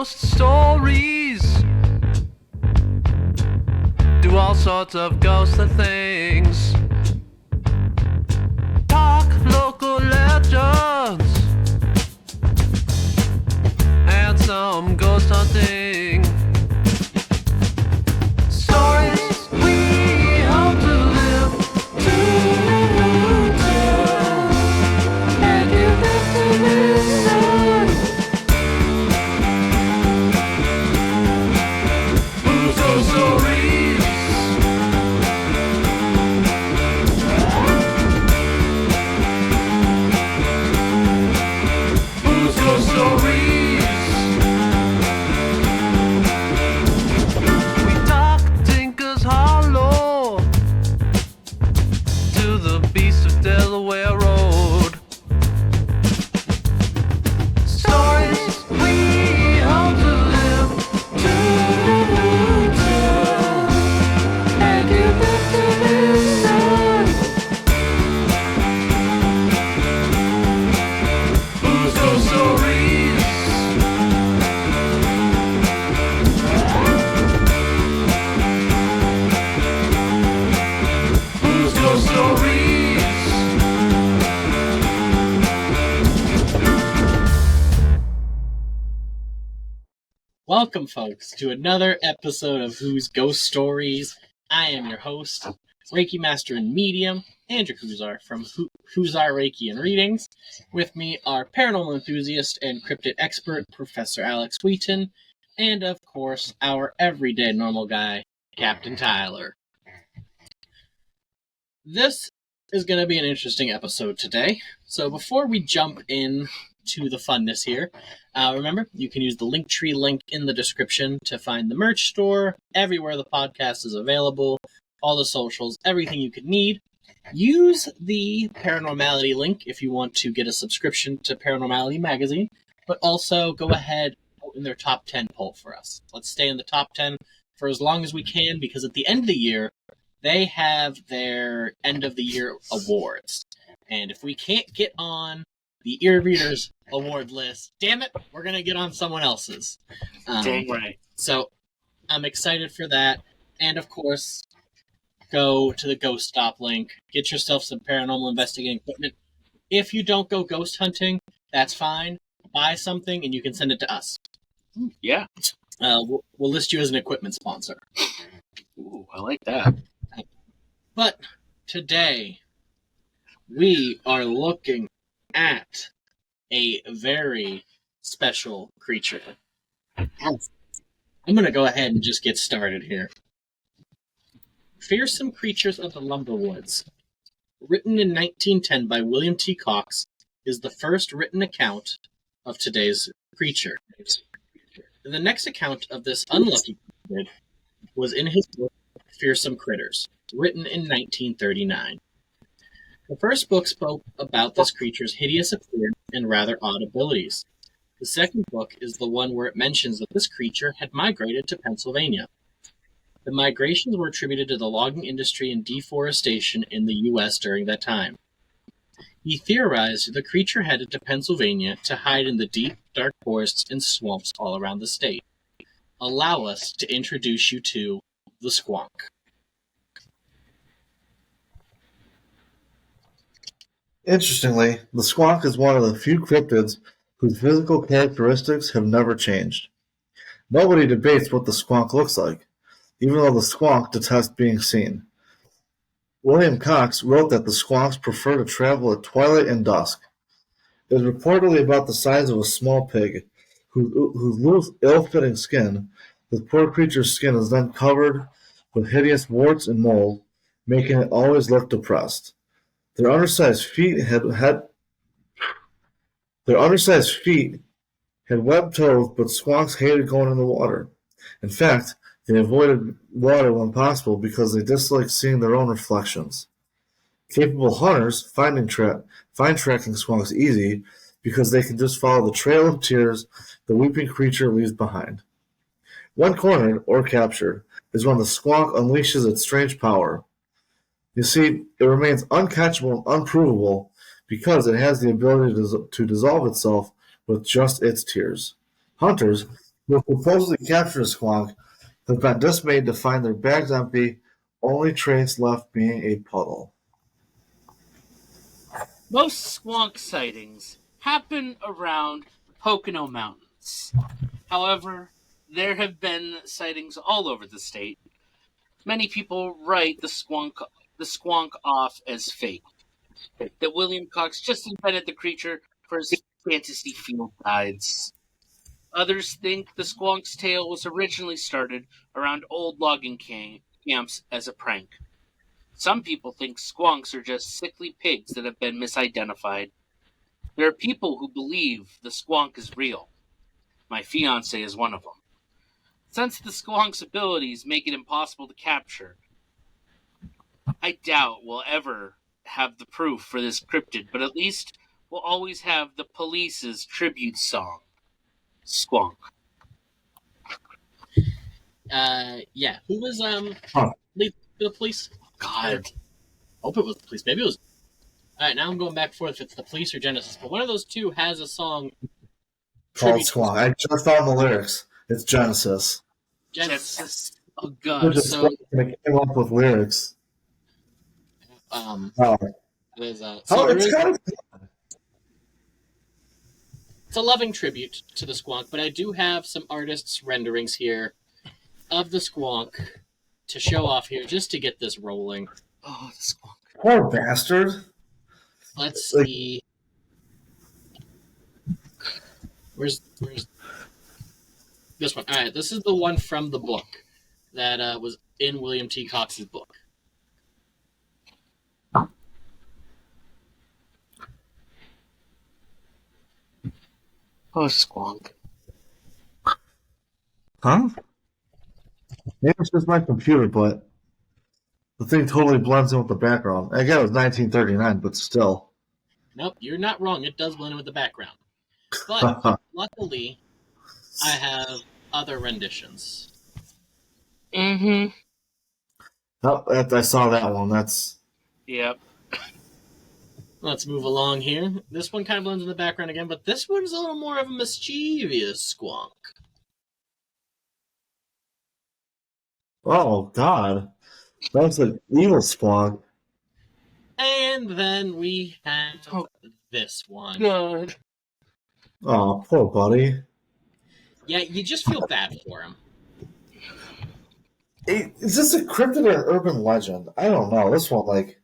ghost stories. Do all sorts of ghostly things. Talk local legends. And some ghost hunting. Stories we hope to live to tell. And you have to listen. Who's Ghost Stories? Who's Ghost Stories? We talk Tinker's Hollow to the beast of Delaware Road. Stories we hope to live to tell. And you have to listen. Who's Ghost Stories? Who's Ghost Stories? Welcome, folks, to another episode of Who's Ghost Stories. I am your host, Reiki Master and Medium, Andrew Huzar from Huzar Reiki and Readings. With me are paranormal enthusiast and cryptid expert, Professor Alex Wheaton, and, of course, our everyday normal guy, Captain Tyler. This is going to be an interesting episode today. So before we jump in to the funness here, remember, you can use the Linktree link in the description to find the merch store, everywhere the podcast is available, all the socials, everything you could need. Use the Paranormality link if you want to get a subscription to Paranormality magazine, but also go ahead and vote in their top 10 poll for us. Let's stay in the top 10 for as long as we can, because at the end of the year, they have their end of the year awards. And if we can't get on the Ear Readers award list, damn it, we're going to get on someone else's. Dang right. So I'm excited for that. And of course, go to the Ghost Stop link. Get yourself some paranormal investigating equipment. If you don't go ghost hunting, that's fine. Buy something and you can send it to us. Yeah. We'll list you as an equipment sponsor. Ooh, I like that. But today, we are looking at a very special creature. I'm going to go ahead and just get started here. Fearsome Creatures of the Lumberwoods, written in 1910 by William T. Cox, is the first written account of today's creature. The next account of this unlucky cryptid was in his book, Fearsome Critters, written in 1939. The first book spoke about this creature's hideous appearance and rather odd abilities. The second book is the one where it mentions that this creature had migrated to Pennsylvania. The migrations were attributed to the logging industry and deforestation in the U.S. during that time. He theorized the creature headed to Pennsylvania to hide in the deep, dark forests and swamps all around the state. Allow us to introduce you to the Squonk. Interestingly, the Squonk is one of the few cryptids whose physical characteristics have never changed. Nobody debates what the Squonk looks like, even though the Squonk detests being seen. William Cox wrote that the Squonks prefer to travel at twilight and dusk. It is reportedly about the size of a small pig, whose loose, ill-fitting skin, the poor creature's skin is then covered with hideous warts and mold, making it always look depressed. Their undersized feet had webbed toes, but Squonks hated going in the water. In fact, they avoided water when possible because they disliked seeing their own reflections. Capable hunters find tracking Squonks easy because they can just follow the trail of tears the weeping creature leaves behind. When cornered or captured is when the Squonk unleashes its strange power. You see, it remains uncatchable and unprovable because it has the ability to dissolve itself with just its tears. Hunters who supposedly captured the Squonk have been dismayed to find their bags empty, only trace left being a puddle. Most Squonk sightings happen around the Pocono Mountains. However, there have been sightings all over the state. Many people write the Squonk off as fake. That William Cox just invented the creature for his fantasy field guides. Others think the Squonk's tale was originally started around old logging camps as a prank. Some people think Squonks are just sickly pigs that have been misidentified. There are people who believe the Squonk is real. My fiance is one of them. Since the Squonk's abilities make it impossible to capture, I doubt we'll ever have the proof for this cryptid, but at least we'll always have the police's tribute song, Squonk. Yeah. Who was Huh. lead the police? God. I hope it was the police. Maybe it was. All right, now I'm going back and forth if it's the police or Genesis, but one of those two has a song Called tribute to Squonk. I just found the lyrics. It's Genesis. Genesis. Oh Which god. is So Squonk came up with lyrics. um, Oh, there's a oh there it's is, kind of it's a loving tribute to the Squonk, but I do have some artists' renderings here of the Squonk to show off here, just to get this rolling. Oh, the Squonk. poor bastard. Let's Like- see. Where's this one? All right, this is the one from the book that was in William T. Cox's book. Oh, Squonk. Huh? Maybe it's just my computer, but the thing totally blends in with the background. Again, it was 1939, but still. Nope, you're not wrong. It does blend in with the background. But luckily, I have other renditions. Mm-hmm. Oh, I saw that one. That's Yep. Let's move along here. This one kind of blends in the background again, but this one's a little more of a mischievous Squonk. oh god, that's an evil Squonk. And then we have Oh. this one. Good. Oh, poor buddy. Yeah, you just feel bad for him. Hey, is this a cryptid or an urban legend? I don't know. This one, like,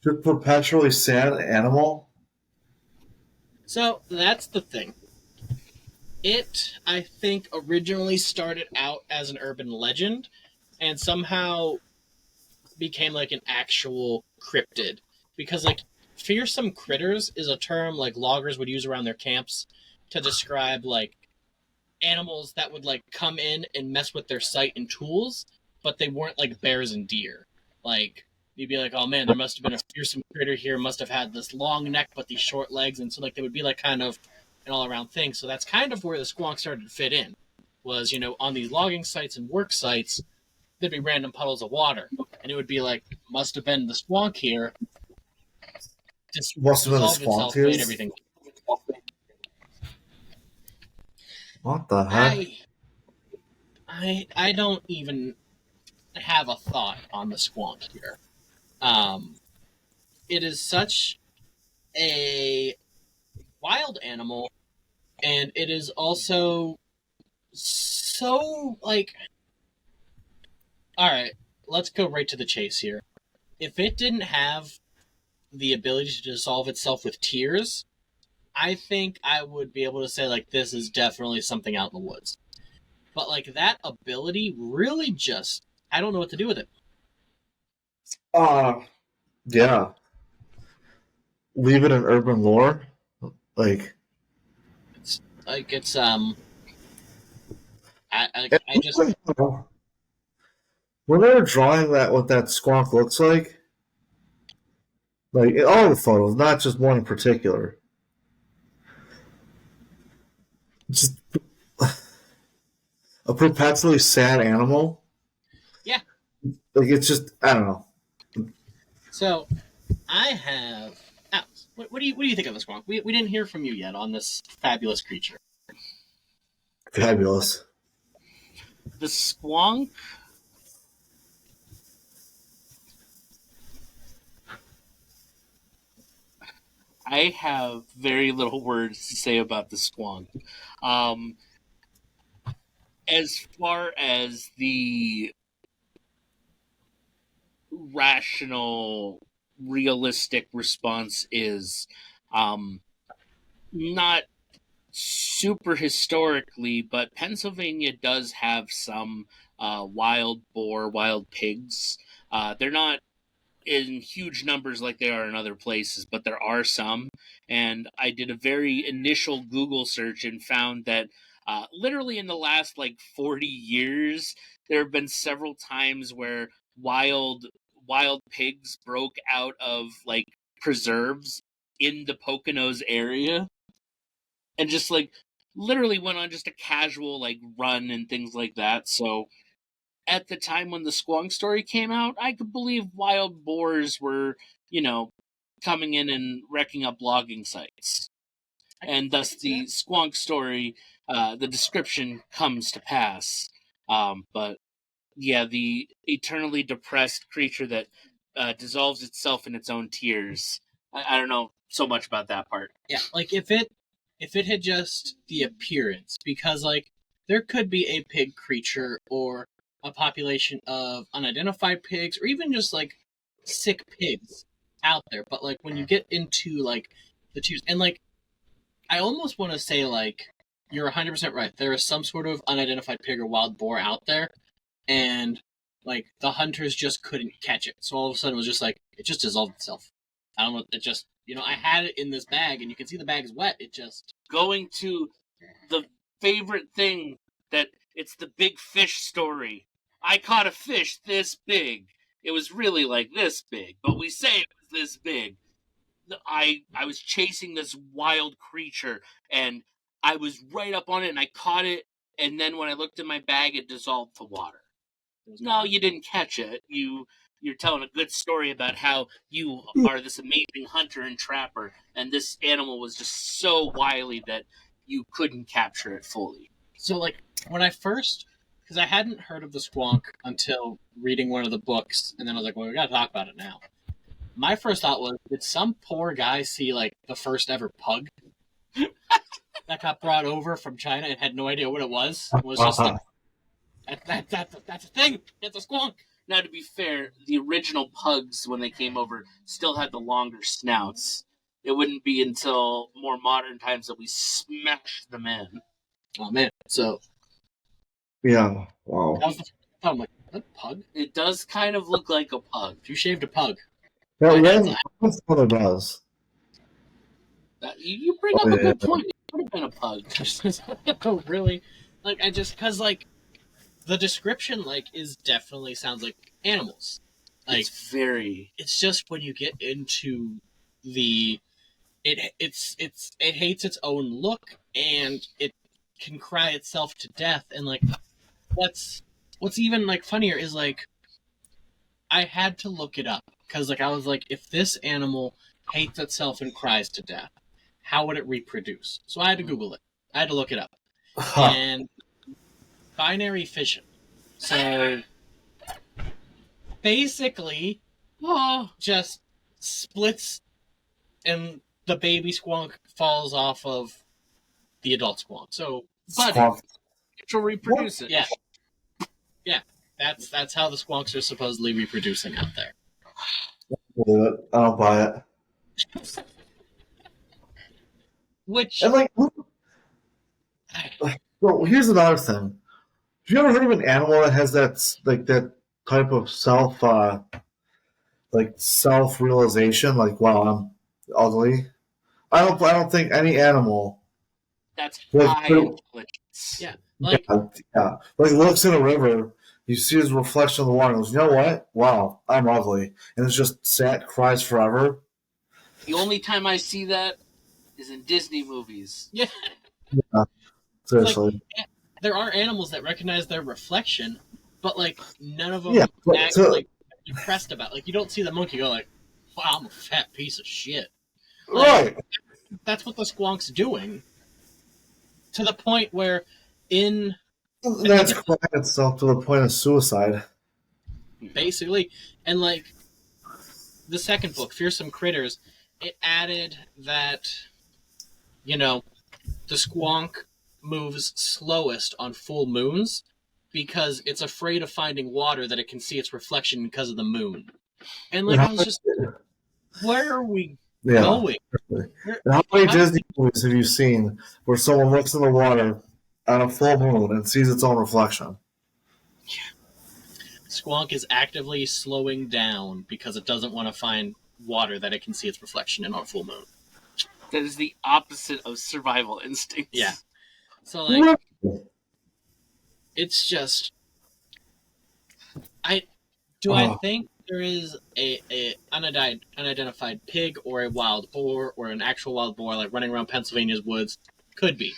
just perpetually sad animal. So that's the thing. It, I think, originally started out as an urban legend and somehow became like an actual cryptid. Because, like, fearsome critters is a term like loggers would use around their camps to describe, like, animals that would, like, come in and mess with their sight and tools, but they weren't like bears and deer. Like, you'd be like, oh man, there must have been a fearsome critter here, must have had this long neck but these short legs, and so like they would be like kind of an all around thing. So that's kind of where the Squonk started to fit in. Was, you know, on these logging sites and work sites, there'd be random puddles of water. And it would be like, must have been the Squonk here. Just Must have been the dissolved Squonk itself, here. made everything. What the heck? I don't even have a thought on the Squonk here. It is such a wild animal, and it is also so, like... Alright, let's go right to the chase here. If it didn't have the ability to dissolve itself with tears, I think I would be able to say, like, this is definitely something out in the woods. But, like, that ability really just... I don't know what to do with it. Yeah. Leave it in urban lore. Like, It's, like, it's, I just... when they were drawing that, what that Squonk looks like in all the photos, not just one in particular. Just a perpetually sad animal. Yeah. Like, it's just, I don't know. So, I have... Alex, what do you think of the Squonk? We didn't hear from you yet on this fabulous creature. Fabulous. The Squonk. I have very little words to say about the Squonk. Um, as far as the rational, realistic response is, not super historically, but Pennsylvania does have some wild boar, wild pigs. They're not in huge numbers like they are in other places, but there are some. And I did a very initial Google search and found that literally in the last like 40 years, there have been several times where wild pigs broke out of like preserves in the Poconos area and just like literally went on just a casual like run and things like that. So at the time when the Squonk story came out, I could believe wild boars were, coming in and wrecking up logging sites. And thus the Squonk story, the description comes to pass. But yeah, the eternally depressed creature that dissolves itself in its own tears. I don't know so much about that part. Yeah, like if it had just the appearance, because like there could be a pig creature or a population of unidentified pigs, or even just like sick pigs out there. But like when you get into like the twos, and like I almost want to say like you're 100% right. There is some sort of unidentified pig or wild boar out there, and like the hunters just couldn't catch it. So all of a sudden it was just like it just dissolved itself. I don't know. It just I had it in this bag, and you can see the bag is wet. It just Going to the favorite thing that it's the big fish story. I caught a fish this big. It was really like this big, but we say it was this big. I was chasing this wild creature, and I was right up on it, and I caught it, and then when I looked in my bag, it dissolved to water. No, you didn't catch it. You're telling a good story about how you are this amazing hunter and trapper, and this animal was just so wily that you couldn't capture it fully. So like when I first, because I hadn't heard of the Squonk until reading one of the books, and then I was like, well, we gotta talk about it now. My first thought was, did some poor guy see like the first ever pug that got brought over from China and had no idea what it was? It was just like, that's a thing. It's a Squonk. Now, to be fair, the original pugs, when they came over, still had the longer snouts. It wouldn't be until more modern times that we smashed them in. Oh man! So Yeah. Wow. that was the first thought. I'm like, that pug? It does kind of look like a pug. If you shaved a pug, Yeah, My Ren, dad's that's what it does. You bring up a good point. It would have been a pug. oh really? Like I just because like the description like is definitely sounds like animals. Like It's very. it's just when you get into the it hates its own look, and it can cry itself to death, and like what's even like funnier is like I had to look it up because like I was like, if this animal hates itself and cries to death, how would it reproduce? So I had to Google it. I had to look it up. And binary fission. So basically just splits, and the baby Squonk falls off of the adult Squonk. So Squonk. To reproduce it. yeah. Yeah. That's how the Squonks are supposedly reproducing out there. I don't buy it. Which And like, well, here's another thing. Have you ever heard of an animal that has that type of self realization? Like, wow, I'm ugly. I don't think any animal. That's Like, high intelligence. yeah. Like Yeah, like looks in a river, you see his reflection in the water, and goes, you know what? Wow, I'm ugly, and it's just sat cries forever. The only time I see that is in Disney movies. yeah. Seriously, There are animals that recognize their reflection, but like none of them Yeah, but act so- like depressed about it. Like you don't see the monkey go like, wow, I'm a fat piece of shit. right? That's what the Squonk's doing. To the point where in That's quite itself to the point of suicide. basically, and like the second book, Fearsome Critters, it added that, you know, the squonk moves slowest on full moons because it's afraid of finding water that it can see its reflection because of the moon. And like I was just, where are we Yeah. going? And how many Disney movies have you seen where someone looks in the water on a full moon and sees its own reflection? Squonk is actively slowing down because it doesn't want to find water that it can see its reflection in on a full moon. That is the opposite of survival instincts. Yeah. So like, it's just, I think there is a unidentified pig or a wild boar or an actual wild boar like running around Pennsylvania's woods? Could be.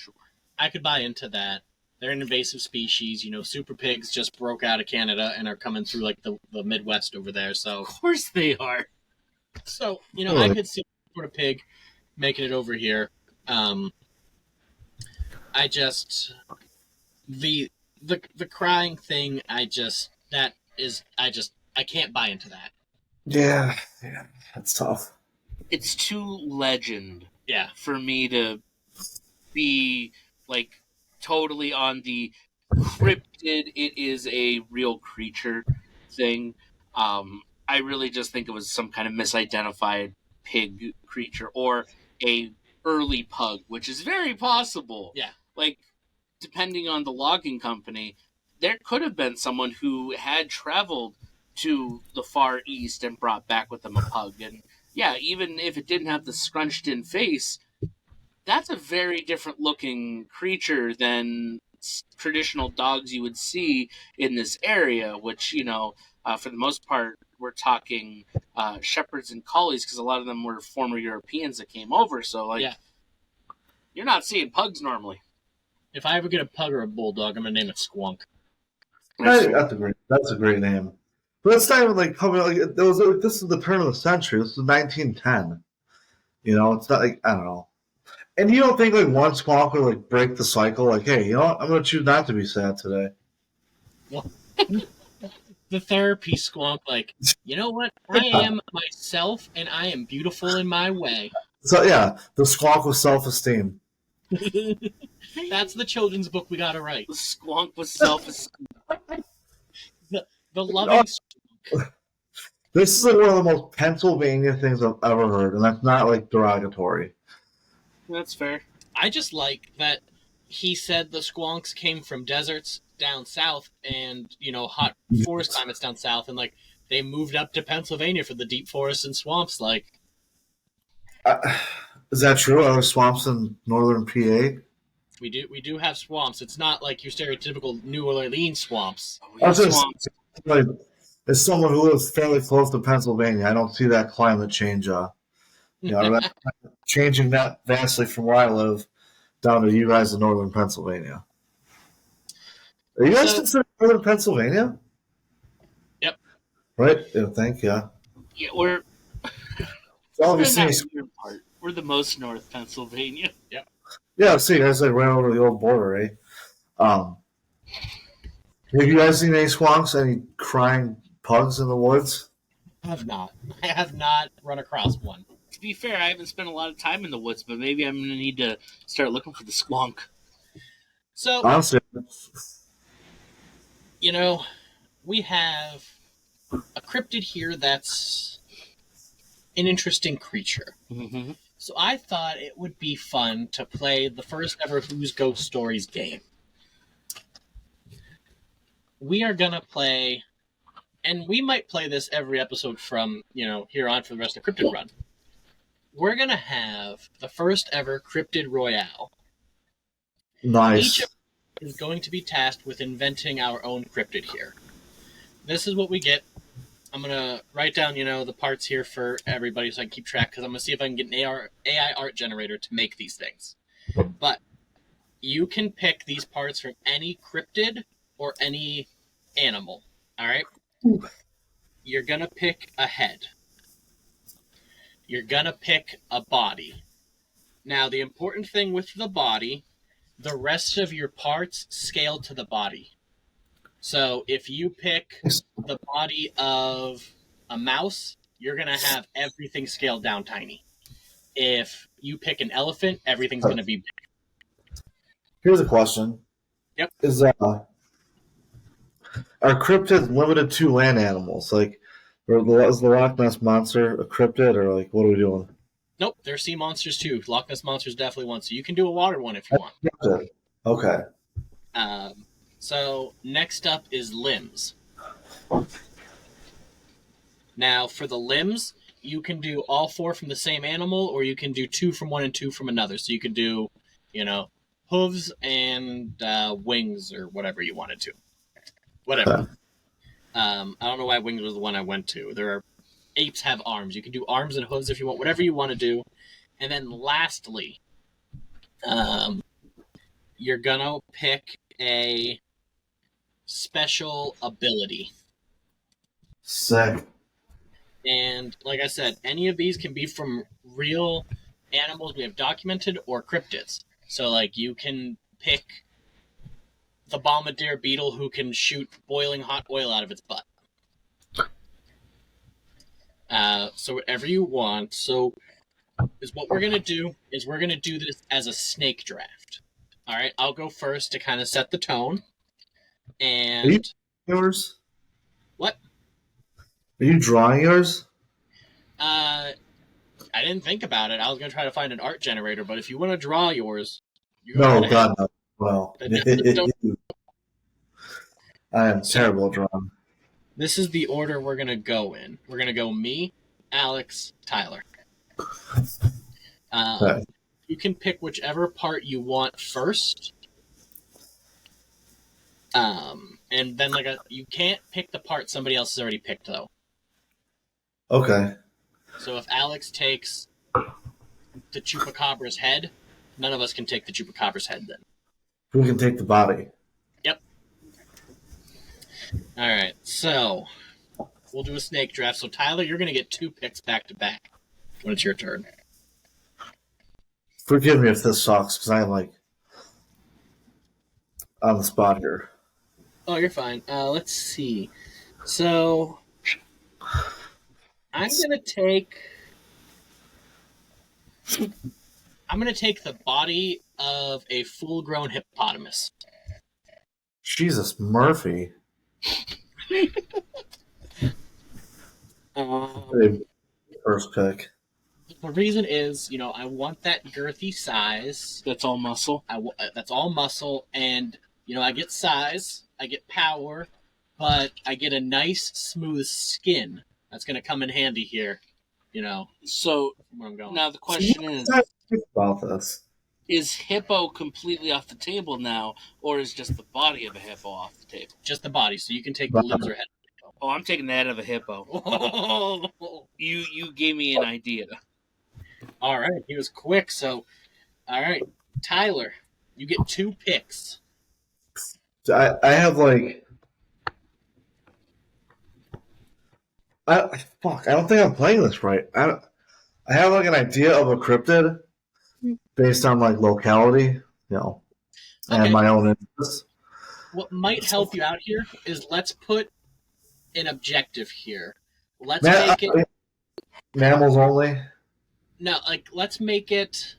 I could buy into that. They're an invasive species. Super pigs just broke out of Canada and are coming through like the Midwest over there. So Of course they are. So, I could see sort of pig making it over here. I just the crying thing. I can't buy into that. Yeah, that's tough. It's too legend. Yeah, for me to be like totally on the cryptid. It is a real creature thing. I really just think it was some kind of misidentified pig creature or a early pug, which is very possible. Yeah. Like, depending on the logging company, there could have been someone who had traveled to the Far East and brought back with them a pug. And yeah, even if it didn't have the scrunched in face, that's a very different looking creature than traditional dogs you would see in this area, which, for the most part, we're talking shepherds and collies because a lot of them were former Europeans that came over. So, you're not seeing pugs normally. If I ever get a pug or a bulldog, I'm going to name it Squonk. That's a great name. But it's not even like this is the turn of the century. This is 1910. It's not like, I don't know. And you don't think like one squonk would like break the cycle? Like, hey, you know what? I'm going to choose not to be sad today. Well, the therapy Squonk, like, you know what? I am myself, and I am beautiful in my way. So yeah, the squonk with self-esteem. That's the children's book we got to write. The Squonk with self-esteem. The loving. This is like one of the most Pennsylvania things I've ever heard, and that's not like derogatory. That's fair. I just like that he said the Squonks came from deserts down south and, hot forest climates down south, and like they moved up to Pennsylvania for the deep forests and swamps. Like, is that true? Are there swamps in northern PA? We do have swamps. It's not like your stereotypical New Orleans swamps. Like, as someone who lives fairly close to Pennsylvania, I don't see that climate change. Changing that vastly from where I live down to you guys in northern Pennsylvania. Are you guys considered northern Pennsylvania? Yep. Right? Yeah, thank you. Yeah, we're we're the most North Pennsylvania. Yep. Yeah, see, you guys like right over the old border, eh? Have you guys seen any squonks, any crying pugs in the woods? I have not run across one. To be fair, I haven't spent a lot of time in the woods, but maybe I'm going to need to start looking for the squonk. So, honestly, we have a cryptid here that's an interesting creature. Mm-hmm. So I thought it would be fun to play the first ever Who's Ghost Stories game. We are going to play, and we might play this every episode from, here on for the rest of the Cryptid Run. We're going to have the first ever Cryptid Royale. Nice. Each of us is going to be tasked with inventing our own cryptid here. This is what we get. I'm going to write down, the parts here for everybody so I can keep track, because I'm going to see if I can get an AI art generator to make these things. But you can pick these parts from any cryptid or any animal. All right? You're going to pick a head. You're going to pick a body. Now, the important thing with the body, the rest of your parts scale to the body. So if you pick the body of a mouse, you're going to have everything scaled down tiny. If you pick an elephant, everything's going to be big. Here's a question. Yep. Are cryptids limited to land animals? Like, is the Loch Ness Monster a cryptid, or like, what are we doing? Nope, they're sea monsters too. Loch Ness Monster's definitely one, so you can do a water one if you want. Okay. So next up is limbs. Now, for the limbs, you can do all 4 from the same animal, or you can do 2 from one and 2 from another. So you can do, hooves and wings, or whatever you wanted to. Whatever. I don't know why wings was the one I went to. Apes have arms. You can do arms and hooves if you want, whatever you want to do. And then lastly, you're gonna pick a special ability. Sick. And like I said, any of these can be from real animals we have documented or cryptids. So like you can pick the bombardier beetle who can shoot boiling hot oil out of its butt. So whatever you want. So is what we're going to do is we're going to do this as a snake draft. All right, I'll go first to kind of set the tone. And yours? What? Are you drawing yours? I didn't think about it. I was going to try to find an art generator, but if you want to draw yours, no, God, no. Well, I am terrible at drawing. This is the order we're going to go in. We're going to go me, Alex, Tyler. Okay. You can pick whichever part you want first. And then you can't pick the part somebody else has already picked, though. Okay. So if Alex takes the Chupacabra's head, none of us can take the Chupacabra's head then. Who can take the body? Yep. All right, so we'll do a snake draft. So Tyler, you're going to get 2 picks back to back when it's your turn. Forgive me if this sucks, because I'm on the spot here. Oh, you're fine. Let's see. So I'm going to take the body of a full-grown hippopotamus. Jesus, Murphy. First pick. The reason is, I want that girthy size. That's all muscle. That's all muscle, and I get size, I get power, but I get a nice, smooth skin. That's going to come in handy here. So where I'm going. Now the question is about this. Is hippo completely off the table now, or is just the body of a hippo off the table? Just the body, so you can take the limbs or head. Oh, I'm taking the head of a hippo. You gave me an idea. All right, he was quick. So, all right, Tyler, you get 2 picks. I have I don't think I'm playing this right. I have an idea of a cryptid based on locality, and my own interests. What might help you out here is let's put an objective here. Let's make it mammals only. No, let's make it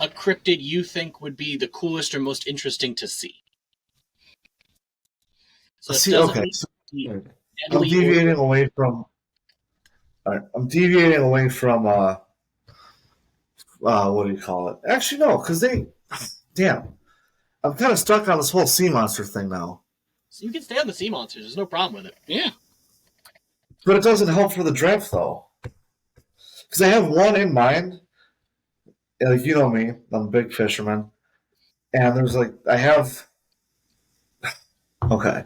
a cryptid you think would be the coolest or most interesting to see. So okay. I'm deviating away from. All right, I'm deviating away from. What do you call it? Actually, no, because damn, I'm kind of stuck on this whole sea monster thing now. So you can stay on the sea monsters. There's no problem with it. Yeah, but it doesn't help for the draft though. Because I have one in mind. You know me, I'm a big fisherman, and there's I have. Okay.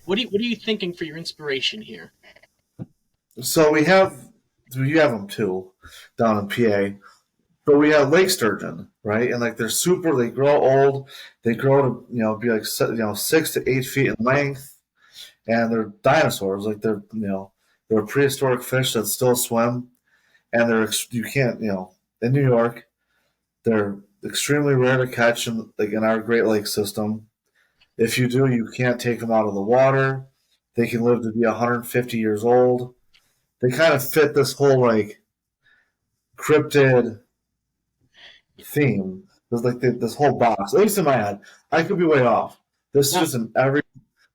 What are you thinking for your inspiration here? So we have them too, down in PA, but we have lake sturgeon, right? And they grow old, they grow to be 6 to 8 feet in length, and they're dinosaurs. They're a prehistoric fish that still swim, and you can't in New York, they're extremely rare to catch in our Great Lakes system. If you do, you can't take them out of the water. They can live to be 150 years old. They kind of fit this whole like cryptid theme. There's like this whole box. At least in my head, I could be way off. This is just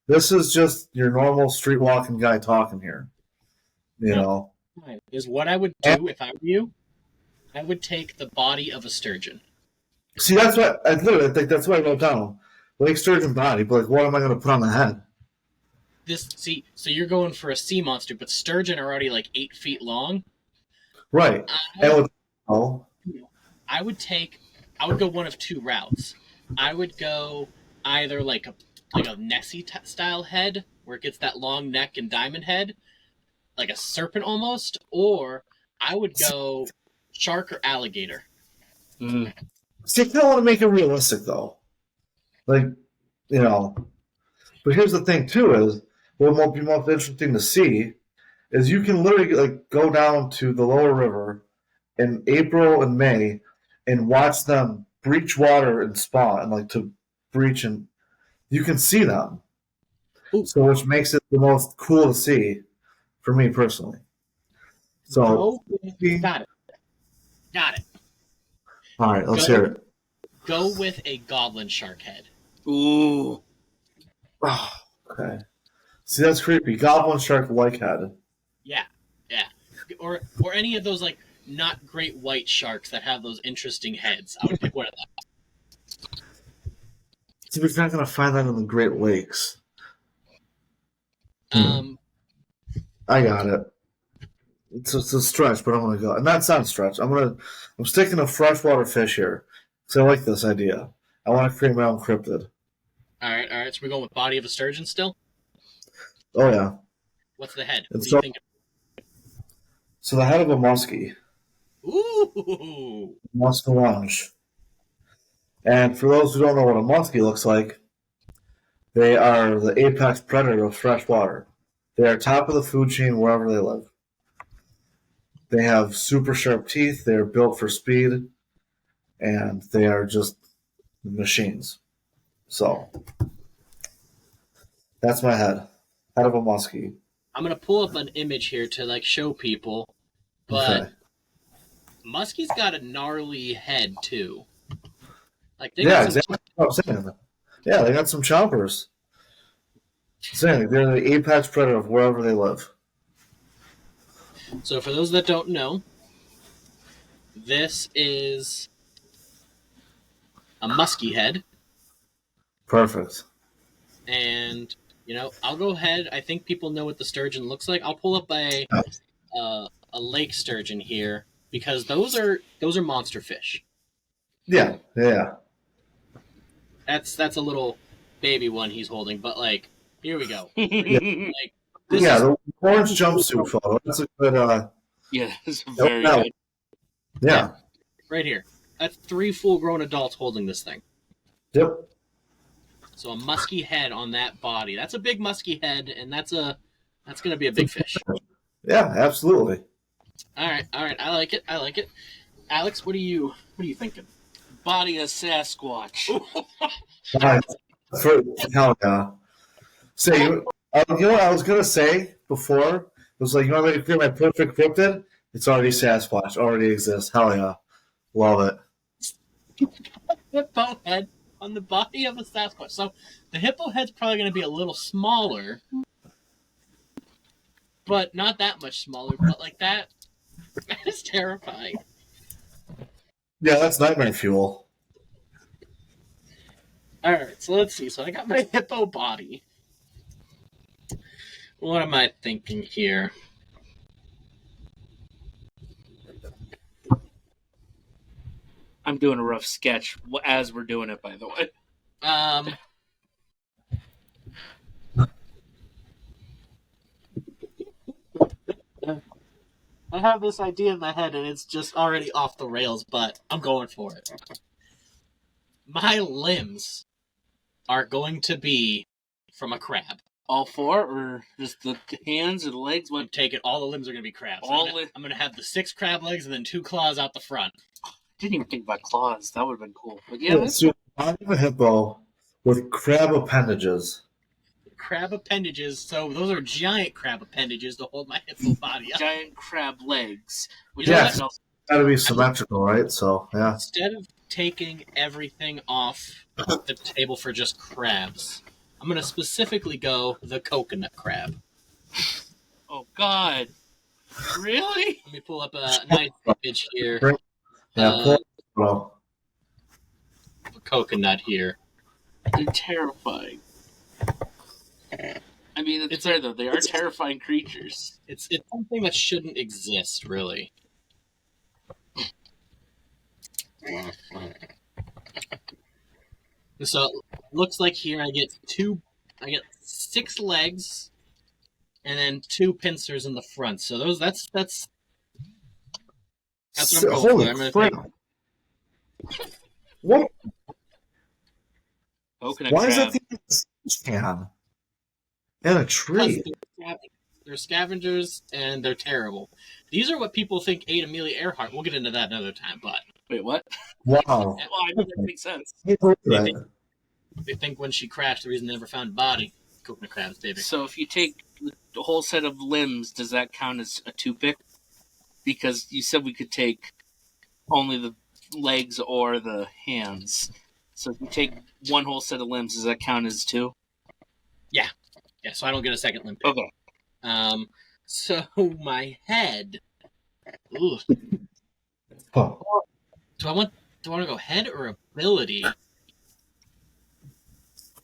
This is just your normal street walking guy talking here. You know. Is what I would do if I were you. I would take the body of a sturgeon. See, that's what I literally think. That's what I wrote down. Lake sturgeon body, but like, what am I going to put on the head? So you're going for a sea monster, but sturgeon are already like 8 feet long. Right. I would go one of two routes. I would go either like a Nessie style head, where it gets that long neck and diamond head, like a serpent almost, or I would go shark or alligator. See, I kind of want to make it realistic, though. Like, you know. But here's the thing, too, is what will be most interesting to see is you can literally like go down to the lower river in April and May and watch them breach water and spawn, and like to breach, and you can see them. Ooh. So, which makes it the most cool to see for me personally. So, got it. All right, let's hear it. Go with a goblin shark head. Ooh. Oh, okay. See, that's creepy. Goblin shark like head. Yeah. Or any of those like not great white sharks that have those interesting heads. I would pick one of them. See, we're not going to find that in the Great Lakes. Um, I got it. It's a stretch, but I'm going to go. And that's not a stretch. I'm sticking to freshwater fish here. So I like this idea. I want to create my own cryptid. All right. So we're going with body of a sturgeon still? Oh, yeah. What's the head? And What do you think? So the head of a muskie. Ooh. Muskellunge. And for those who don't know what a muskie looks like, they are the apex predator of freshwater. They are top of the food chain wherever they live. They have super sharp teeth. They are built for speed. And they are just machines. So, that's my head. Head of a muskie. I'm going to pull up an image here to like show people. But Okay. muskie's got a gnarly head too. Like they Yeah, got some exactly what I'm saying. Yeah, they got some chompers. Saying they're the apex predator of wherever they live. So for those that don't know, this is a muskie head. Perfect. And, I'll go ahead. I think people know what the sturgeon looks like. I'll pull up a lake sturgeon here because those are monster fish. Yeah. That's a little baby one he's holding, but like here we go. The orange jumpsuit photo. That's a good. Yeah, it's very good. Yeah. Right here. That's 3 full-grown adults holding this thing. Yep. So a musky head on that body. That's a big musky head, and that's going to be a big fish. Yeah, absolutely. All right. I like it. Alex, what are you thinking? Body of Sasquatch. Hell yeah. So you know what I was gonna say before? It was like, you want me to create my perfect cryptid? It's already Sasquatch. Already exists. Hell yeah. Love it. Hippo head on the body of a Sasquatch. So the hippo head's probably going to be a little smaller, but not that much smaller. But like that is terrifying. Yeah, that's nightmare fuel. All right, so let's see. So I got my hippo body. What am I thinking here? I'm doing a rough sketch as we're doing it, by the way. I have this idea in my head, and it's just already off the rails, but I'm going for it. My limbs are going to be from a crab. All 4, or just the hands or the legs? Take it. All the limbs are going to be crabs. I'm going to have the 6 crab legs and then 2 claws out the front. Didn't even think about claws. That would have been cool. But yeah, Let's do a body of a hippo with crab appendages. Crab appendages. So those are giant crab appendages to hold my hippo body up. giant crab legs. Which Yes. is also Gotta be symmetrical, right? So, yeah. Instead of taking everything off the table for just crabs, I'm going to specifically go the coconut crab. oh god, really? Let me pull up a nice image here. Yeah, well, A coconut here. They're terrifying. I mean, it's fair though. They are terrifying creatures. It's something that shouldn't exist, really. So it looks like here I get 6 legs, and then 2 pincers in the front. So that's what I'm going holy for. I'm gonna crap. What? Coconut Why crab. is that the can? In a tree. They're scavengers, and they're terrible. These are what people think ate Amelia Earhart. We'll get into that another time, but Wait, what? Wow. Well, I mean, that makes sense. Right. they think when she crashed, the reason they never found a body, coconut crabs, baby. So if you take the whole set of limbs, does that count as a 2-pick? Because you said we could take only the legs or the hands. So if you take one whole set of limbs, does that count as 2? Yeah, so I don't get a second limb pick. Okay. So my head. Ooh. Oh. Do I want to go head or ability?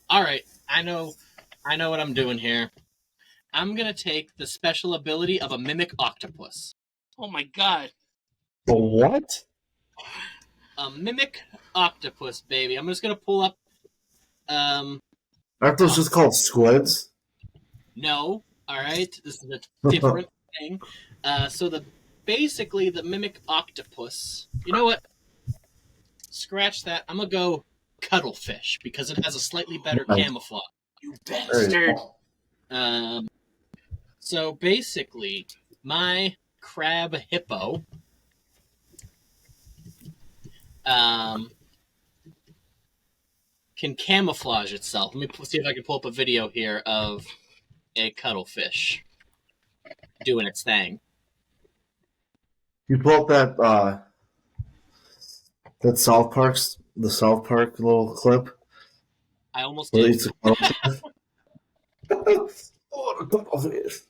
All right, I know what I'm doing here. I'm gonna take the special ability of a mimic octopus. Oh my god. The what? A mimic octopus, baby. I'm just gonna pull up. Aren't those just called squids? No. All right, this is a different thing. So basically the mimic octopus. You know what? Scratch that. I'm gonna go cuttlefish because it has a slightly better camouflage. You bastard. So basically, my crab hippo can camouflage itself. Let me see if I can pull up a video here of a cuttlefish doing its thing. You pull up that South Park's the South Park little clip. I almost Where did. it's oh, the cuttlefish.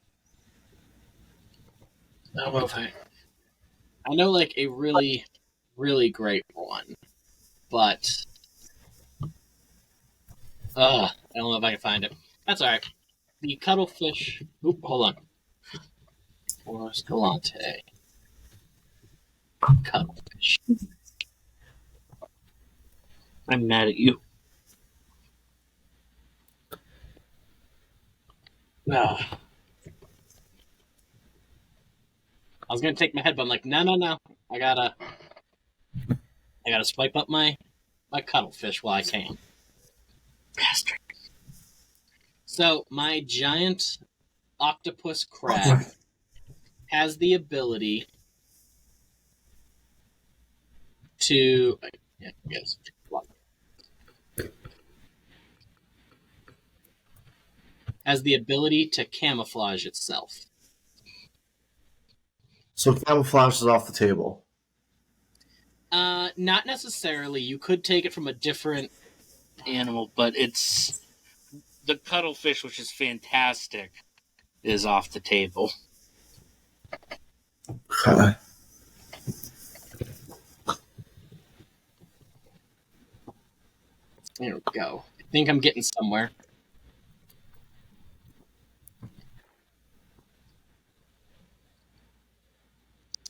I don't know if I know like a really, really great one, but I don't know if I can find it. That's all right. The cuttlefish. Oop, hold on. Or Escalante. Cuttlefish. I'm mad at you. No. I was gonna take my head, but I'm like, no. I gotta swipe up my cuttlefish while I can. Bastard. So my giant octopus crab has the ability to. Yeah, yes. Has the ability to camouflage itself. So camouflage is off the table. Not necessarily. You could take it from a different Animal, but it's the cuttlefish, which is fantastic, is off the table. Okay. There we go. I think I'm getting somewhere.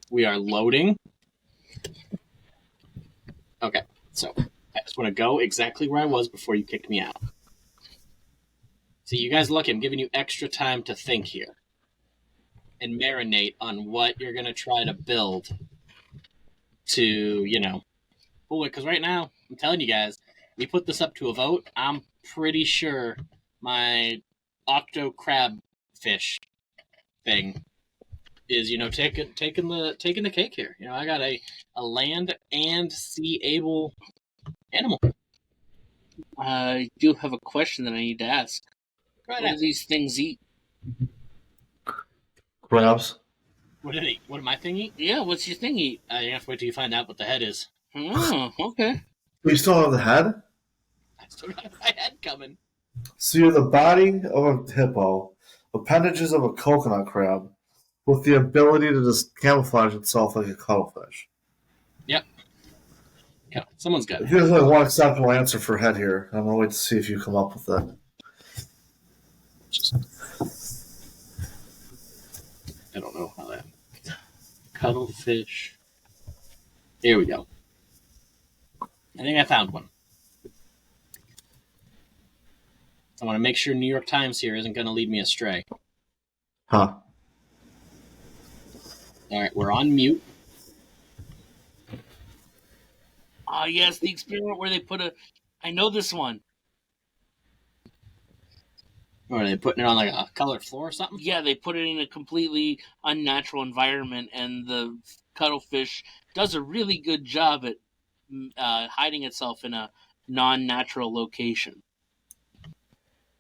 We are loading. Okay, so I just want to go exactly where I was before you kicked me out. See, you guys look, I'm giving you extra time to think here and marinate on what you're going to try to build to, pull it. Because right now, I'm telling you guys, we put this up to a vote. I'm pretty sure my octo crab fish thing is taking the cake here. I got a land and sea able animal. I do have a question that I need to ask. Right What do these things eat? Crabs. What did it eat? What did my thing eat? Yeah, what's your thing eat? You have to wait till you find out what the head is. Oh, okay. We still have the head? I still got my head coming. So you're the body of a hippo, appendages of a coconut crab, with the ability to just camouflage itself like a cuttlefish. Yep. Yeah, someone's got it. There's only one acceptable answer for head here. I'm gonna wait to see if you come up with it. I don't know how that. Cuttlefish. Here we go. I think I found one. I want to make sure New York Times here isn't going to lead me astray. Huh. All right, we're on mute. Oh, yes, the experiment where they put I know this one. Or are they putting it on like a colored floor or something? Yeah, they put it in a completely unnatural environment, and the cuttlefish does a really good job at hiding itself in a non-natural location.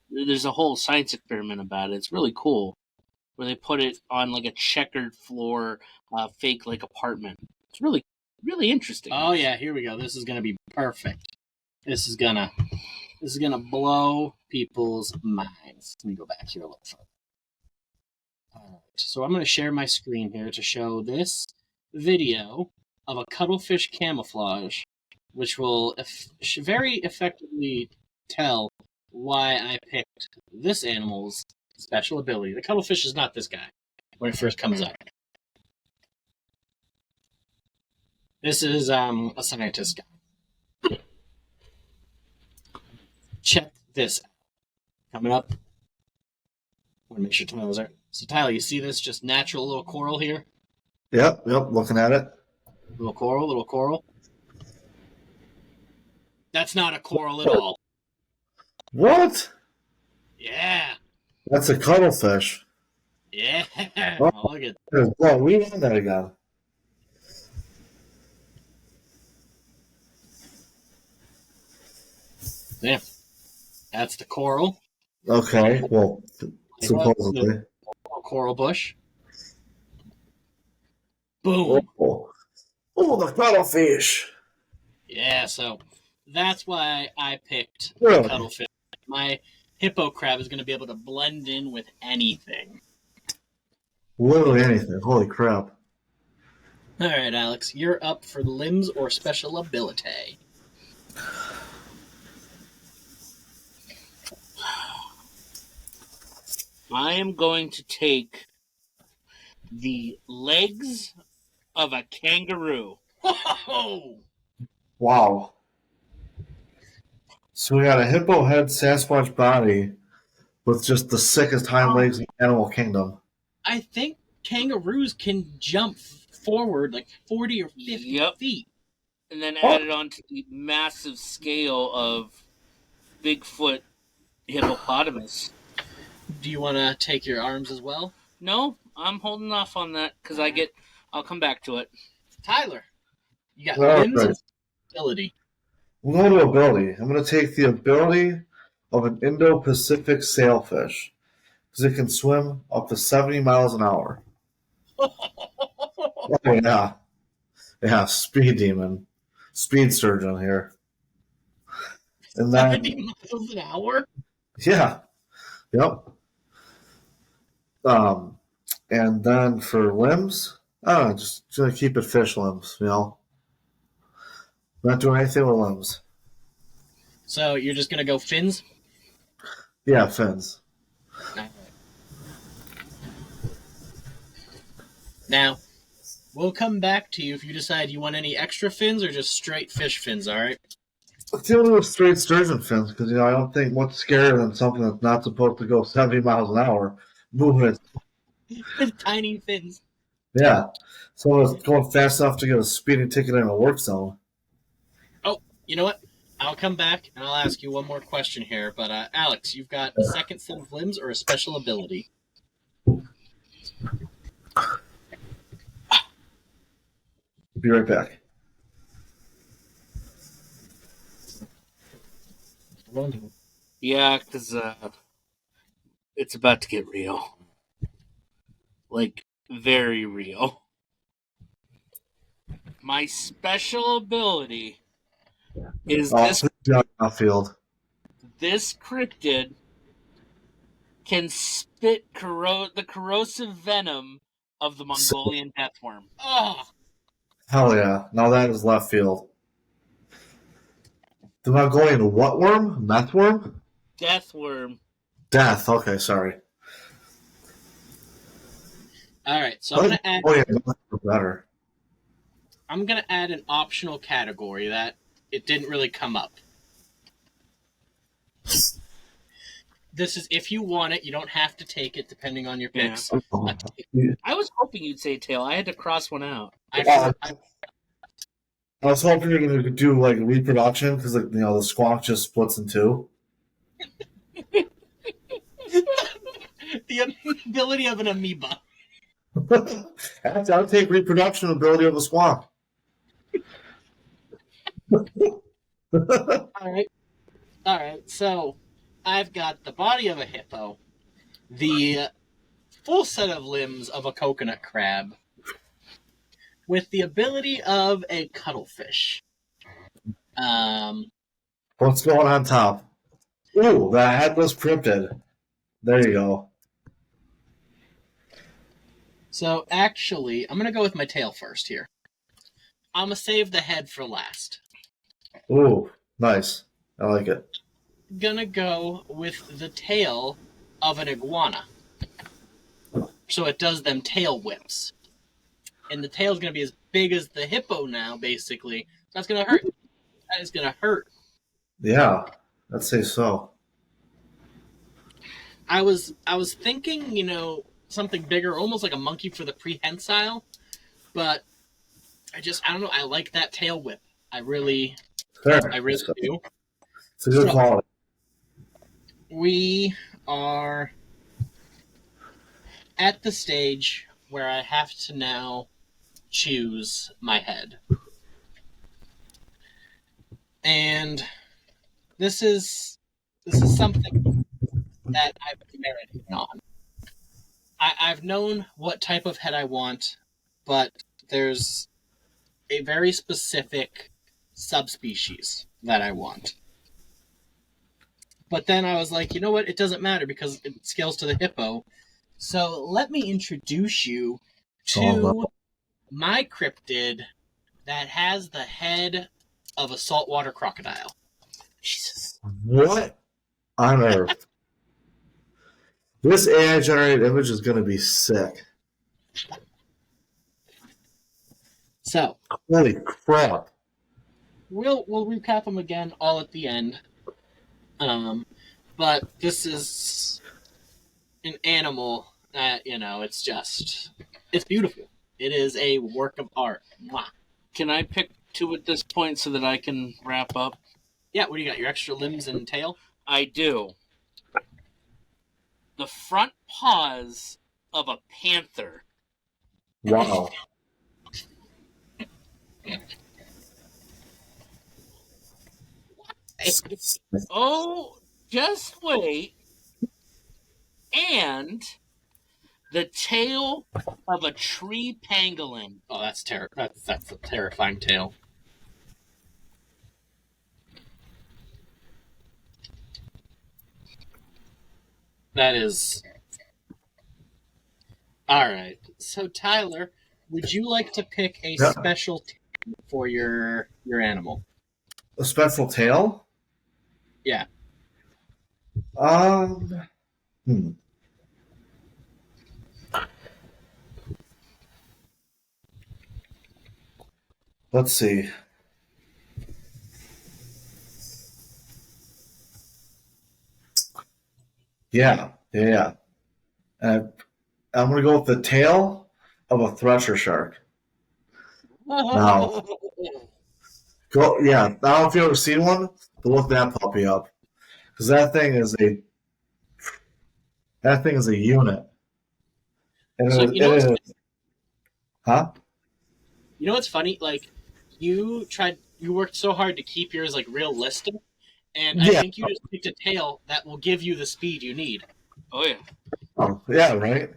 There's a whole science experiment about it. It's really cool, where they put it on like a checkered floor, fake like apartment. It's really, really interesting. Oh yeah, here we go. This is gonna be perfect. This is gonna blow people's minds. Let me go back here a little further. All right, so I'm gonna share my screen here to show this video of a cuttlefish camouflage, which will very effectively tell why I picked this animal's special ability. The cuttlefish is not this guy when it first comes up. This is a scientist guy. Check this out. Coming up. I want to make sure Tyler's there. So Tyler, you see this just natural little coral here? Yep, looking at it. Little coral. That's not a coral at all. What? Yeah. That's a cuttlefish. Yeah. Oh. Oh, look at Well, we have that again. yeah. That's the coral. Okay, well, supposedly. The coral bush. Boom. Oh, the cuttlefish. Yeah, so that's why I picked Really? the cuttlefish. My hippo crab is going to be able to blend in with anything. Literally anything. Holy crap. All right, Alex, you're up for limbs or special ability. I am going to take the legs of a kangaroo. Whoa! Wow. So we got a hippo head Sasquatch body with just the sickest hind legs in the animal kingdom. I think kangaroos can jump forward like 40 or 50 Yep. feet. And then added on to the massive scale of Bigfoot hippopotamus. Do you want to take your arms as well? No, I'm holding off on that because I'll come back to it. Tyler, you got All limbs right. and ability. We'll go to ability. I'm going to take the ability of an Indo-Pacific sailfish because it can swim up to 70 miles an hour. Oh, yeah. Yeah, speed demon. Speed surgeon here. And then, 70 miles an hour? yeah. Yep. And then for limbs, I don't know, just gonna keep it fish limbs, Not doing anything with limbs. So you're just going to go fins? Yeah, fins. Now, we'll come back to you if you decide you want any extra fins or just straight fish fins, all right? Let's deal with straight sturgeon fins because, I don't think much scarier than something that's not supposed to go 70 miles an hour moving. With tiny fins. Yeah. So it's going fast enough to get a speeding ticket in a work zone. Oh, you know what? I'll come back and I'll ask you one more question here. But, Alex, you've got a second set of limbs or a special ability? Be right back. Yeah, because it's about to get real. Like, very real. My special ability is Please do not field. this cryptid can spit the corrosive venom of the Mongolian deathworm. Oh, Hell yeah. Now that is left field. The Mongolian what worm? Meth worm? deathworm. Death. Okay, sorry. All right, so I'm Better. gonna add an optional category that it didn't really come up. This is if you want it, you don't have to take it depending on your picks. I was hoping you'd say tail. I had to cross one out. I was hoping you were going to do like reproduction because the squonk just splits in two. The ability of an amoeba. I'll take reproduction ability of a squonk. All right. So I've got the body of a hippo, the full set of limbs of a coconut crab, with the ability of a cuttlefish. What's going on top? Ooh, the headless cryptid. There you go. So actually, I'm gonna go with my tail first here. I'm gonna save the head for last. Ooh, nice. I like it. Gonna go with the tail of an iguana. So it does them tail whips. And the tail's gonna be as big as the hippo now, basically. That's gonna hurt. That is gonna hurt. Yeah, I'd say so. I was thinking, something bigger, almost like a monkey for the prehensile, but I don't know. I like that tail whip. I really do. It's a good quality. We are at the stage where I have to now choose my head. And this is something that I've marinated on. I've known what type of head I want, but there's a very specific subspecies that I want. But then I was like, you know what? It doesn't matter because it scales to the hippo. So let me introduce you to my cryptid that has the head of a saltwater crocodile. Jesus. What on earth? This AI generated image is going to be sick. So holy crap! We'll recap them again all at the end. But this is an animal that it's beautiful. It is a work of art. Mwah. Can I pick two at this point so that I can wrap up? Yeah, what do you got? Your extra limbs and tail? I do. The front paws of a panther. Wow. Oh, just wait. And the tail of a tree pangolin. Oh, that's a terrifying tail. That is... Alright, so Tyler, would you like to pick a special tail for your animal? A special tail? Yeah. Let's see. Yeah. I'm going to go with the tail of a thresher shark. Now, I don't know if you've ever seen one, but look that puppy up. Because that thing is a unit. And So it is. Huh? You know what's funny? Like, you worked so hard to keep yours like realistic, and I Yeah. think you just picked a tail that will give you the speed you need. Oh yeah. Oh, yeah, right.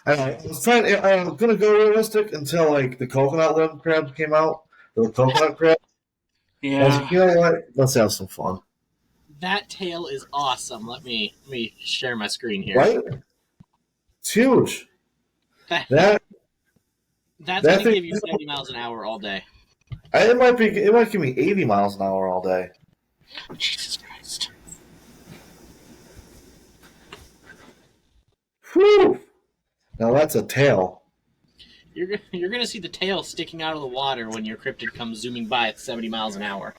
I was trying. I was gonna go realistic until like the coconut limb crab came out. The coconut crab. I was Yeah. like, you know what? Let's have some fun. That tail is awesome. Let me share my screen here. Right? It's huge. That That that's that gonna thing. give you 70 miles an hour all day. It might be. It might give me 80 miles an hour all day. Jesus Christ. Whew. Now that's a tail. You're gonna see the tail sticking out of the water when your cryptid comes zooming by at 70 miles an hour.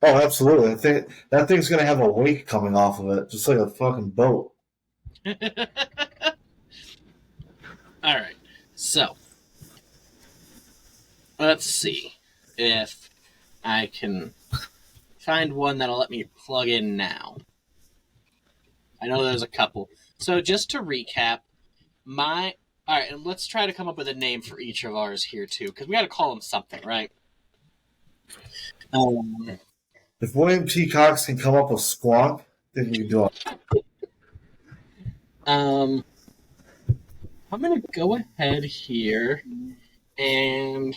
Oh, absolutely. I think that thing's gonna have a wake coming off of it, just like a fucking boat. All right, so let's see if I can find one that'll let me plug in now. I know there's a couple. So just to recap, my all right, and let's try to come up with a name for each of ours here too, because we got to call them something, right? If William T. Cox can come up with Squonk, I think we can do it. I'm gonna go ahead here and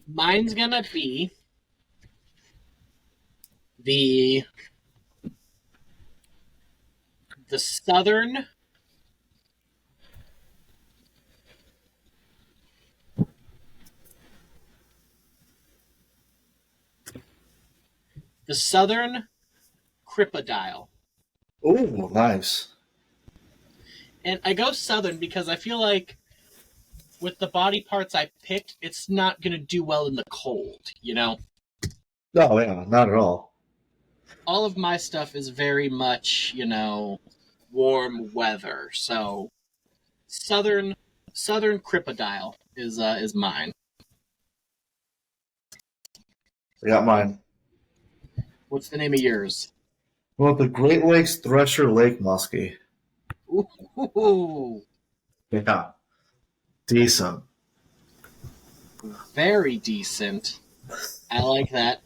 mine's gonna be the the southern the southern cripodile. Ooh, nice. And I go southern because I feel like with the body parts I picked, it's not gonna do well in the cold, you know? No, yeah, not at all. All of my stuff is very much, warm weather. So southern cripodile is mine. I got mine. What's the name of yours? I want the Great Lakes Thresher Lake Muskie. Ooh, Yeah, decent. very decent. I like that.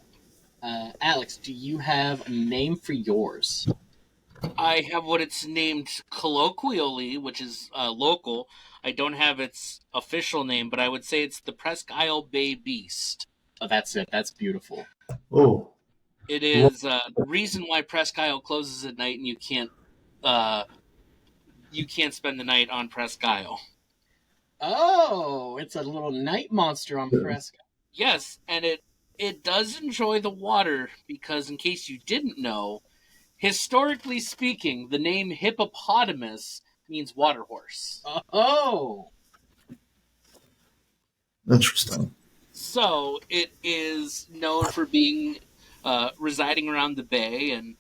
Alex, do you have a name for yours? I have what it's named colloquially, which is local. I don't have its official name, but I would say it's the Presque Isle Bay Beast. Oh, that's it. That's beautiful. Ooh, It is the reason why Presque Isle closes at night, and you can't spend the night on Presque Isle. Oh, it's a little night monster on Prescott. Yes, and it does enjoy the water because, in case you didn't know, historically speaking, the name hippopotamus means water horse. Oh, interesting. So it is known for being residing around the bay, and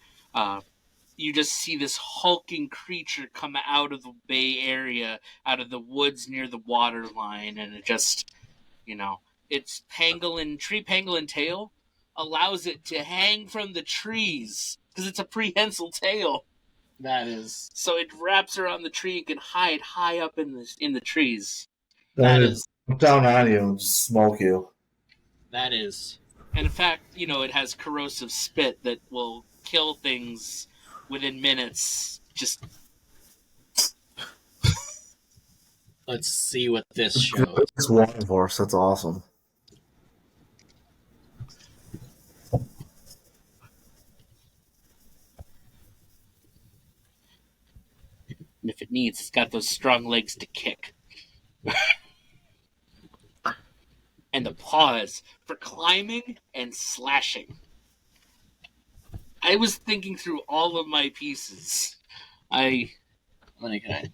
you just see this hulking creature come out of the bay area, out of the woods near the water line, and it just, its tree pangolin tail allows it to hang from the trees because it's a prehensile tail. that is So it wraps around the tree and can hide high up in the trees. that That is is down on you and smoke you. that is. And in fact, it has corrosive spit that will kill things within minutes. Just Let's see what this shows. It's water horse. That's awesome. if it needs, it's got those strong legs to kick. And the paws for climbing and slashing. I was thinking through all of my pieces. Can I?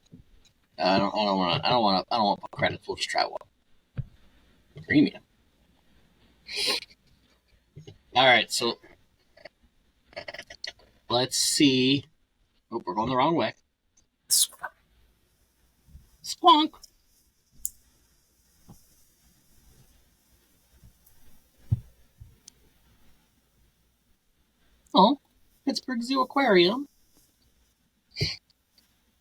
I don't want to put credits. We'll just try one. Premium. All right, so let's see. Oh, we're going the wrong way. Squonk. Oh, Pittsburgh Zoo Aquarium.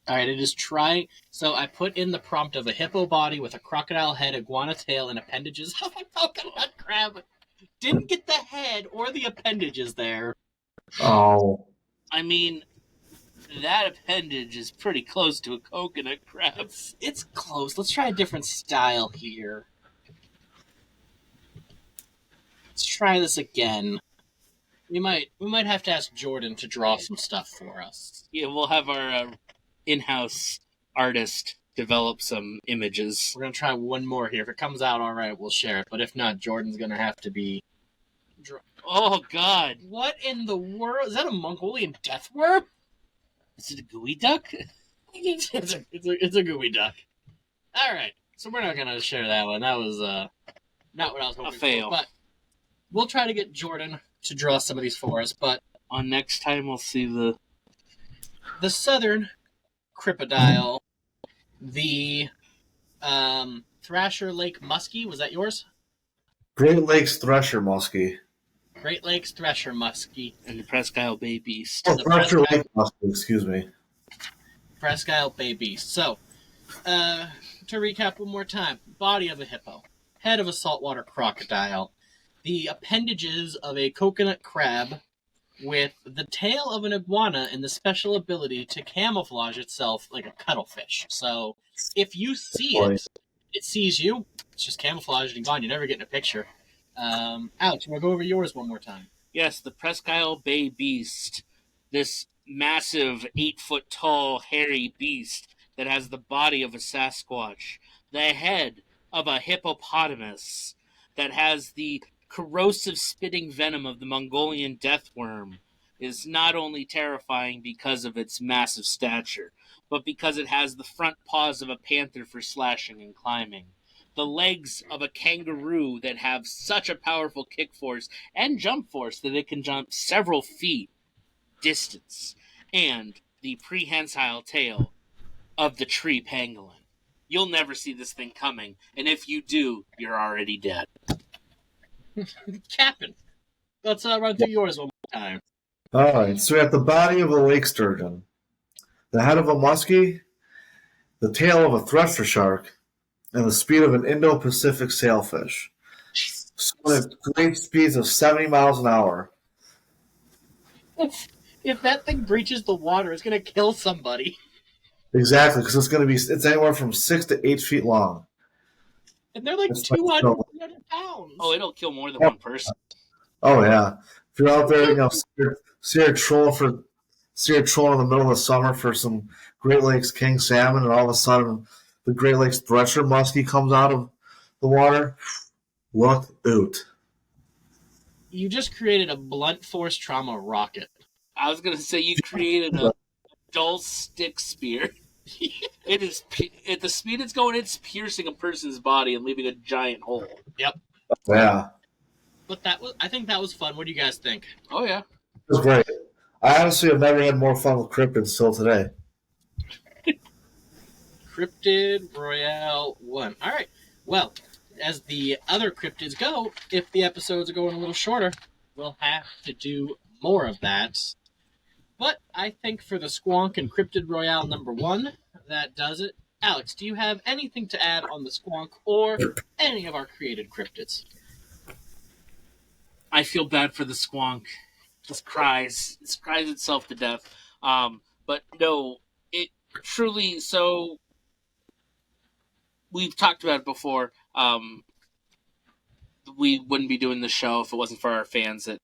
All right, it is trying. So I put in the prompt of a hippo body with a crocodile head, iguana tail, and appendages of a coconut crab. Didn't get the head or the appendages there. Oh. I mean, that appendage is pretty close to a coconut crab. It's close. Let's try a different style here. Let's try this again. We might have to ask Jordan to draw some stuff for us. Yeah, we'll have our in-house artist develop some images. We're gonna try one more here. If it comes out all right, we'll share it. But if not, Jordan's gonna have to be. Oh God! What in the world? Is that a Mongolian death worm? Is it a gooey duck? it's a gooey duck. All right, so we're not gonna share that one. That was not what I was hoping A fail. for. But we'll try to get Jordan to draw some of these for us. But On next time, we'll see the southern crocodile, the Thrasher Lake Muskie. Was that yours? Great Lakes Thresher Muskie. Great Lakes Thresher Muskie. and the Presque Isle Bay Beast. Oh, The Thresher Presque Lake Muskie, excuse me. Presque Isle Bay Beast. So, to recap one more time: body of a hippo, head of a saltwater crocodile, the appendages of a coconut crab, with the tail of an iguana and the special ability to camouflage itself like a cuttlefish. So, if you see it, it sees you. It's just camouflaged and gone. You never get in a picture. Alex, you want to go over yours one more time? Yes, the Presque Isle Bay Beast. This massive 8-foot tall hairy beast that has the body of a Sasquatch, the head of a hippopotamus, that has the corrosive spitting venom of the Mongolian death worm, is not only terrifying because of its massive stature, but because it has the front paws of a panther for slashing and climbing, the legs of a kangaroo that have such a powerful kick force and jump force that it can jump several feet distance, and the prehensile tail of the tree pangolin. You'll never see this thing coming, and if you do, you're already dead. Captain, let's run through yours one more time. Alright, so we have the body of a lake sturgeon, the head of a muskie, the tail of a thresher shark, and the speed of an Indo-Pacific sailfish. Swimming at great speeds of 70 miles an hour. If that thing breaches the water, it's gonna kill somebody. Exactly, because it's anywhere from 6 to 8 feet long. And they're like It's 200, like- 300 pounds. Oh, it'll kill more than one person. Oh yeah, if you're out there, see you're trolling in the middle of the summer for some Great Lakes king salmon, and all of a sudden the Great Lakes thresher muskie comes out of the water. Look out! You just created a blunt force trauma rocket. I was going to say you created a dull stick spear. It is at the speed it's going, it's piercing a person's body and leaving a giant hole. Yeah, But I think that was fun. What do you guys think? Oh yeah. it was great. I honestly have never had more fun with cryptids till today. Cryptid Royale 1. All right. Well, as the other cryptids go, if the episodes are going a little shorter, we'll have to do more of that. But I think for the Squonk and Cryptid Royale number 1, that does it. Alex, do you have anything to add on the Squonk or any of our created cryptids? I feel bad for the Squonk. It cries itself to death. But no, it truly. So we've talked about it before. We wouldn't be doing the show if it wasn't for our fans that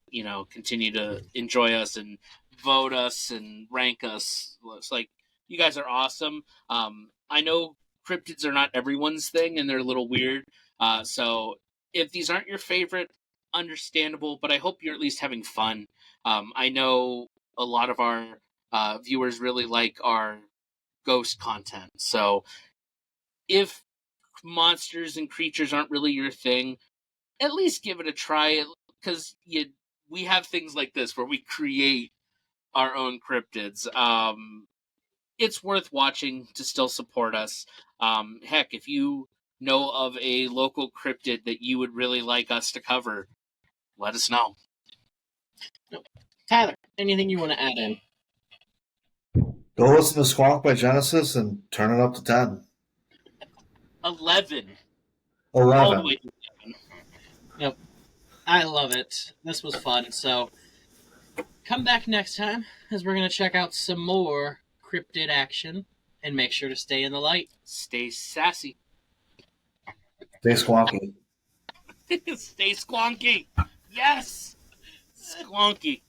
continue to enjoy us and vote us and rank us. It's like you guys are awesome. I know cryptids are not everyone's thing and they're a little weird. So if these aren't your favorite, understandable, but I hope you're at least having fun. I know a lot of our viewers really like our ghost content. So if monsters and creatures aren't really your thing, at least give it a try, because we have things like this where we create our own cryptids. It's worth watching to still support us. Heck, if you know of a local cryptid that you would really like us to cover, let us know. Tyler. anything you want to add in? Go listen to Squonk by Genesis and turn it up to 10. 11. All the 11. way to 11. Yep. I love it. This was fun. So come back next time as we're going to check out some more cryptid action and make sure to stay in the light. Stay sassy. Stay squonky. Stay squonky. Yes! Squonky.